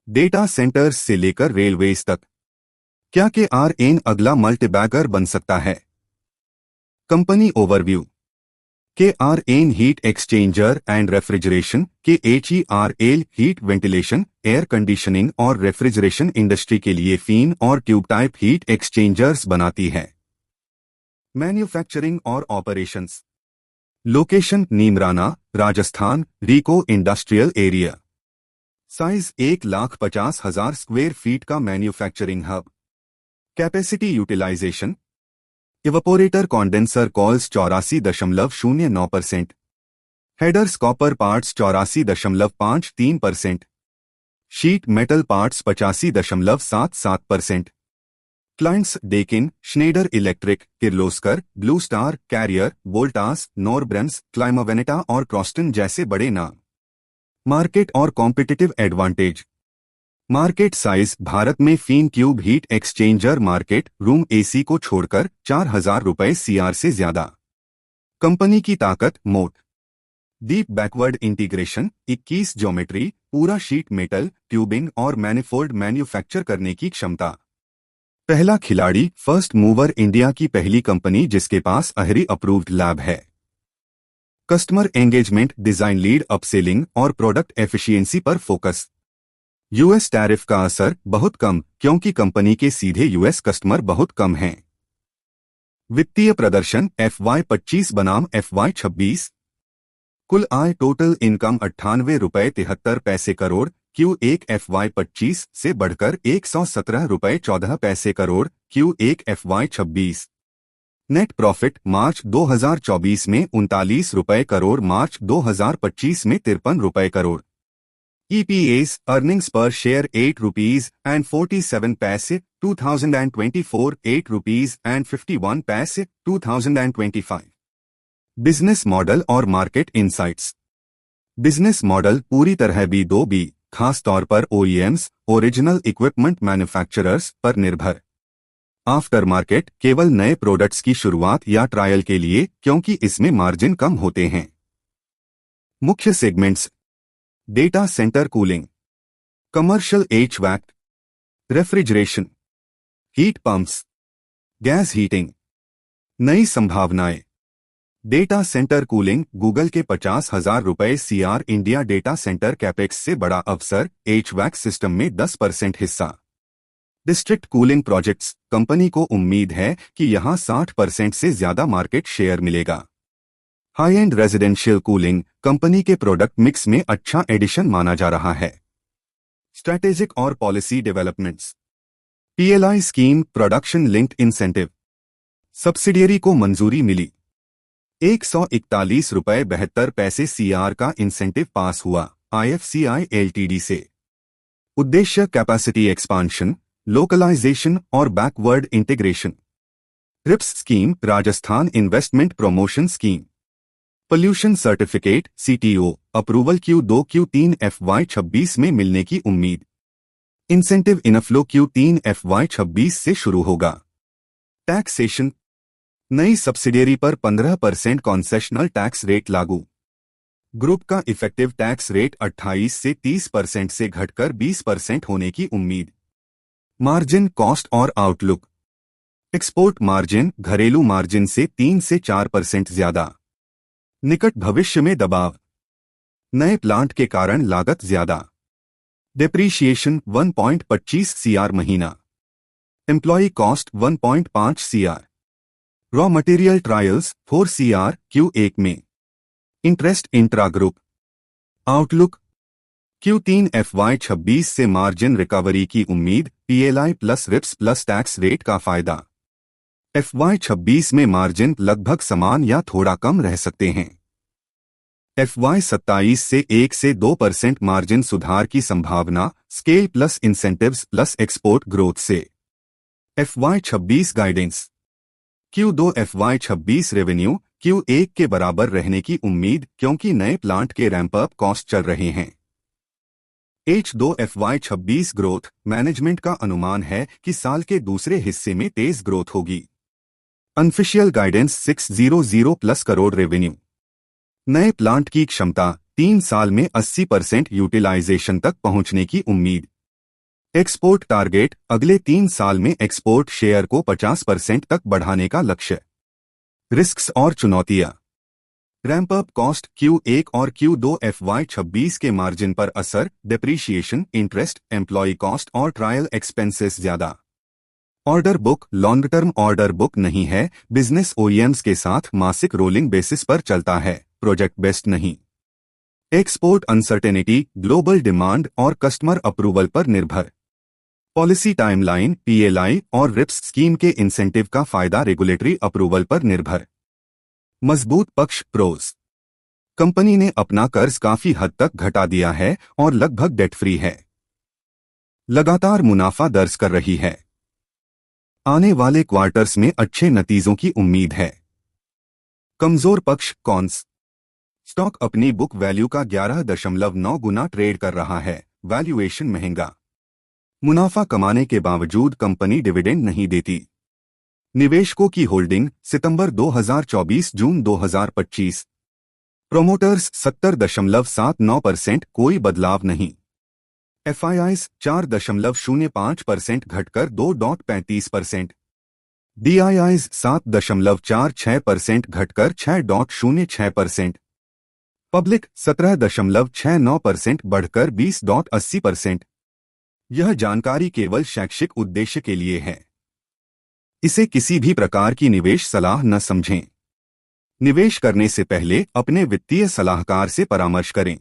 Data centres से लेकर railways तक, क्या KRN अगला मल्टीबैगर बन सकता है? Company overview. KRN heat exchanger and refrigeration KHERL heat ventilation, air conditioning और रेफ्रिजरेशन इंडस्ट्री के लिए फीन और ट्यूब टाइप हीट एक्सचेंजर्स बनाती है। मैन्युफैक्चरिंग और operations. Location Neemrana, Rajasthan, RIICO industrial area. Size 1,50,000 square feet का manufacturing hub. Capacity utilisation. Evaporator condenser coils 84.09%, headers copper parts 84.53%, sheet metal parts 85.77%। Clients Daikin, Schneider Electric, Kirloskar, Blue Star, Carrier, Voltas, Norbrems, Climaveneta और Croston जैसे बड़े नाम। Market और competitive advantage. Market size Bharat में fin cube heat exchanger market room AC को छोड़कर 4,000 रुपए CR से ज्यादा। कंपनी की ताकत मोट, डीप बैकवर्ड इंटीग्रेशन, 21 ज्योमेट्री, पूरा शीट मेटल, ट्यूबिंग और मैनिफोल्ड मैन्युफैक्चर करने की क्षमता। पहला खिलाड़ी, फर्स्ट मूवर, इंडिया की पहली कंपनी जिसके पास अहरी अप्रूव्ड लैब है। Customer engagement, design lead, upselling और प्रोडक्ट एफिशिएंसी पर फोकस। US टैरिफ का असर बहुत कम, क्योंकि कंपनी के सीधे US कस्टमर बहुत कम हैं। वित्तीय प्रदर्शन FY25 बनाम FY26। कुल आय टोटल इनकम 98 रुपये 73 पैसे करोड़ Q1 FY25 से बढ़कर 117 रुपये 14 पैसे crore Q1 FY26। Net profit मार्च 2024 में 39 रुपये करोड़, मार्च 2025 में 53 रुपये करोड़। EPS अर्निंग्स पर शेयर 8 रुपीज एंड 47 पैसे 2024, 8 रुपीज एंड 51 पैसे 2025। बिजनेस मॉडल और मार्केट इंसाइट्स। बिजनेस मॉडल पूरी तरह B2B, खास तौर पर OEMs, ओरिजिनल इक्विपमेंट मैन्युफैक्चरर्स पर निर्भर। आफ्टर मार्केट केवल नए प्रोडक्ट्स की शुरुआत या ट्रायल के लिए, क्योंकि इसमें मार्जिन कम होते हैं। मुख्य segments: data centre cooling, commercial HVAC, refrigeration, heat pumps, gas heating. नई संभावनाएं। डेटा सेंटर कूलिंग, गूगल के 50,000 रुपये CR India data centre capex से बड़ा अवसर, HVAC सिस्टम में 10% हिस्सा। डिस्ट्रिक्ट कूलिंग प्रोजेक्ट्स, कंपनी को उम्मीद है कि यहां 60% से ज्यादा मार्केट शेयर मिलेगा। High and residential cooling, company के प्रोडक्ट मिक्स में अच्छा एडिशन माना जा रहा है। स्ट्रैटेजिक और policy developments. PLI scheme, production linked incentive, subsidiary को मंजूरी मिली। 141 रुपये 72 पैसे CR का इंसेंटिव पास हुआ IFCI LTD से। उद्देश्य कैपेसिटी एक्सपांशन, लोकलाइजेशन और backward integration. RIPS scheme, Rajasthan investment promotion scheme. Pollution certificate CTO approval Q2 Q3 FY26 में मिलने की उम्मीद। इंसेंटिव इनफ्लो Q3 FY26 से शुरू होगा। टैक्सेशन, नई सब्सिडियरी पर 15% कॉन्सेशनल टैक्स रेट लागू। ग्रुप का इफेक्टिव टैक्स रेट 28 से 30% से घटकर 20% होने की उम्मीद। मार्जिन, कॉस्ट और आउटलुक। एक्सपोर्ट मार्जिन घरेलू मार्जिन से 3 से 4% ज्यादा। निकट भविष्य में दबाव, नए प्लांट के कारण लागत ज्यादा। डिप्रीशिएशन 1.25 CR महीना। Employ cost 1.5 CR। Raw material trials 4 CR Q1 में। Interest intra group. Outlook, Q3 FY26 से मार्जिन रिकवरी की उम्मीद, PLI plus RIPS plus tax rate का फायदा। FY26 में मार्जिन लगभग समान या थोड़ा कम रह सकते हैं। FY27 से 1 से 2% मार्जिन सुधार की संभावना, scale plus incentives plus export growth से। FY26 guidance. Q2 FY26 revenue Q1 के बराबर रहने की उम्मीद, क्योंकि नए प्लांट के रैंप अप कॉस्ट चल रहे हैं। H2 FY26 ग्रोथ, मैनेजमेंट का अनुमान है कि साल के दूसरे हिस्से में तेज ग्रोथ होगी। Unofficial guidance 600 plus crore revenue. नए प्लांट की क्षमता 3 साल में 80% यूटिलाइजेशन तक पहुंचने की उम्मीद। एक्सपोर्ट टारगेट, अगले 3 साल में एक्सपोर्ट शेयर को 50% तक बढ़ाने का लक्ष्य। रिस्क्स और चुनौतियां। रैंप अप कॉस्ट, Q1 और Q2 FY26 के मार्जिन पर असर, डिप्रीशिएशन, इंटरेस्ट, एम्प्लॉय कॉस्ट और ट्रायल एक्सपेंसेस ज्यादा। Order book, long term order book नहीं है, बिजनेस ओईएम्स के साथ मासिक रोलिंग बेसिस पर चलता है, प्रोजेक्ट बेस्ड नहीं। एक्सपोर्ट अनसर्टेनिटी, ग्लोबल डिमांड और कस्टमर अप्रूवल पर निर्भर। पॉलिसी टाइमलाइन, PLI और रिप्स स्कीम के इंसेंटिव का फायदा रेगुलेटरी अप्रूवल पर निर्भर। मजबूत पक्ष, प्रोज। कंपनी ने अपना कर्ज काफी हद तक घटा दिया है और लगभग डेट फ्री है। लगातार मुनाफा दर्ज कर रही है। आने वाले क्वार्टर्स में अच्छे नतीजों की उम्मीद है। कमजोर पक्ष, कॉन्स। स्टॉक अपनी बुक वैल्यू का 11.9 गुना ट्रेड कर रहा है, वैल्यूएशन महंगा। मुनाफा कमाने के बावजूद कंपनी डिविडेंड नहीं देती। निवेशकों की होल्डिंग, सितंबर 2024 जून 2025। प्रोमोटर्स 70.79%, कोई बदलाव नहीं। FIIs 4.05% घटकर 2.35%। DIIs 7.46% घटकर 6.06%। पब्लिक 17.69% बढ़कर 20.80%। यह जानकारी केवल शैक्षिक उद्देश्य के लिए है। इसे किसी भी प्रकार की निवेश सलाह न समझें। निवेश करने से पहले अपने वित्तीय सलाहकार से परामर्श करें।